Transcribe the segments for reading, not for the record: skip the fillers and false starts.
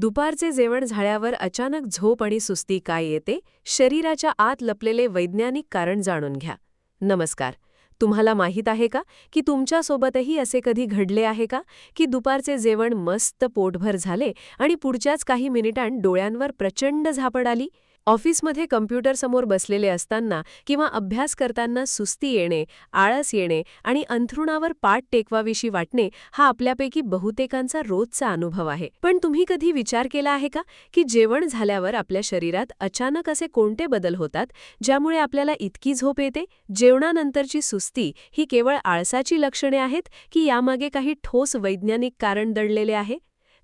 दुपारचे जेवण झाल्यावर अचानक झोप आणि सुस्ती काय येते, शरीराच्या आत लपलेले वैज्ञानिक कारण जाणून घ्या. नमस्कार. तुम्हाला माहीत आहे का की तुमच्यासोबतही असे कधी घडले आहे का की दुपारचे जेवण मस्त पोटभर झाले आणि पुढच्याच काही मिनिटांत डोळ्यांवर प्रचंड झापड आली? ऑफिसमध्ये कम्प्युटरसमोर बसलेले असताना किंवा अभ्यास करताना सुस्ती येणे, आळस येणे आणि अंथरुणावर पाठ टेकवावीशी वाटणे हा आपल्यापैकी बहुतेकांचा रोजचा अनुभव आहे. पण तुम्ही कधी विचार केला आहे का की जेवण झाल्यावर आपल्या शरीरात अचानक असे कोणते बदल होतात ज्यामुळे आपल्याला इतकी झोप येते? जेवणानंतरची सुस्ती ही केवळ आळसाची लक्षणे आहेत की यामागे काही ठोस वैज्ञानिक कारण दडलेले आहे?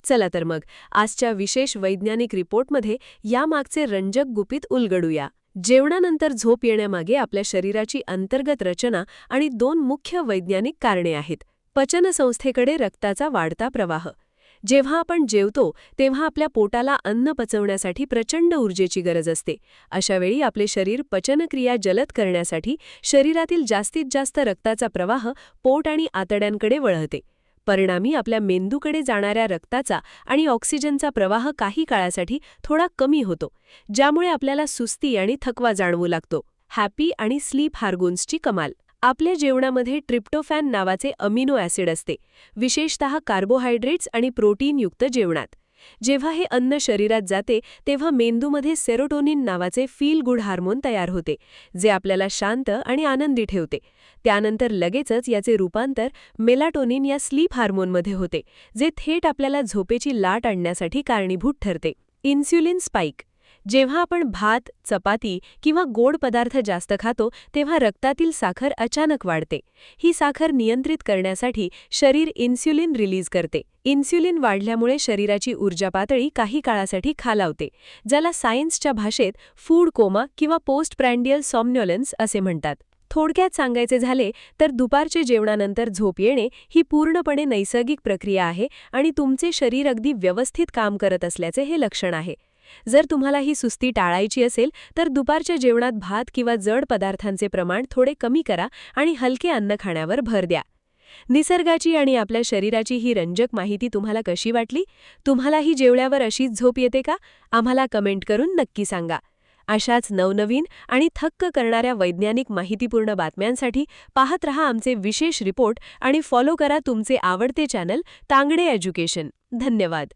चला तर मग आजच्या विशेष वैज्ञानिक रिपोर्टमध्ये यामागचे रंजक गुपित उलगडूया. जेवणानंतर झोप येण्यामागे आपल्या शरीराची अंतर्गत रचना आणि दोन मुख्य वैज्ञानिक कारणे आहेत. पचनसंस्थेकडे रक्ताचा वाढता प्रवाह. जेव्हा आपण जेवतो तेव्हा आपल्या पोटाला अन्न पचवण्यासाठी प्रचंड ऊर्जेची गरज असते. अशावेळी आपले शरीर पचनक्रिया जलद करण्यासाठी शरीरातील जास्तीत जास्त रक्ताचा प्रवाह पोट आणि आतड्यांकडे वळवते. परिणामी आपल्या मेंदूकडे जाणाऱ्या रक्ताचा आणि ऑक्सिजनचा प्रवाह काही काळासाठी थोडा कमी होतो, ज्यामुळे आपल्याला सुस्ती आणि थकवा जाणवू लागतो. हॅपी आणि स्लीप हार्मोन्सची कमाल. आपल्या जेवणामध्ये ट्रिप्टोफॅन नावाचे अमिनो ॲसिड असते, विशेषतः कार्बोहायड्रेट्स आणि प्रोटीनयुक्त जेवणात. जेव्हा हे अन्न शरीरात जाते तेव्हा मेंदूमध्ये सेरोटोनिन नावाचे फील गुड हार्मोन तयार होते, जे आपल्याला शांत आणि आनंदी ठेवते. त्यानंतर लगेचच याचे रूपांतर मेलाटोनिन या स्लीप हार्मोनमध्ये होते, जे थेट आपल्याला झोपेची लाट आणण्यासाठी कारणीभूत ठरते. Insulin spike. जेव्हा आपण भात, चपाती किंवा गोड पदार्थ जास्त खातो तेव्हा रक्तातील साखर अचानक वाढते. ही साखर नियंत्रित करण्यासाठी शरीर इन्स्युलिन रिलीज करते. इन्स्युलिन वाढल्यामुळे शरीराची ऊर्जा पातळी काही काळासाठी खालावते, ज्याला सायन्सच्या भाषेत फूड कोमा किंवा पोस्ट प्रँडियल सॉम्नोलन्स असे म्हणतात. थोडक्यात सांगायचे झाले तर दुपारचे जेवणानंतर झोप येणे ही पूर्णपणे नैसर्गिक प्रक्रिया आहे आणि तुमचे शरीर अगदी व्यवस्थित काम करत असल्याचे हे लक्षण आहे. जर तुम्हाला ही सुस्ती टाळायची असेल तर दुपारच्या जेवणात भात किंवा जड पदार्थांचे प्रमाण थोडे कमी करा आणि हलके अन्न खाण्यावर भर द्या. निसर्गाची आणि आपल्या शरीराची ही रंजक माहिती तुम्हाला कशी वाटली? तुम्हालाही जेवल्यावर अशीच झोप येते का? आम्हाला कमेंट करून नक्की सांगा. अशाच नवनवीन आणि थक्क करणाऱ्या वैज्ञानिक माहितीपूर्ण बातम्यांसाठी पाहत रहा आमचे विशेष रिपोर्ट आणि फॉलो करा तुमचे आवडते चॅनल तांगडे एज्युकेशन. धन्यवाद.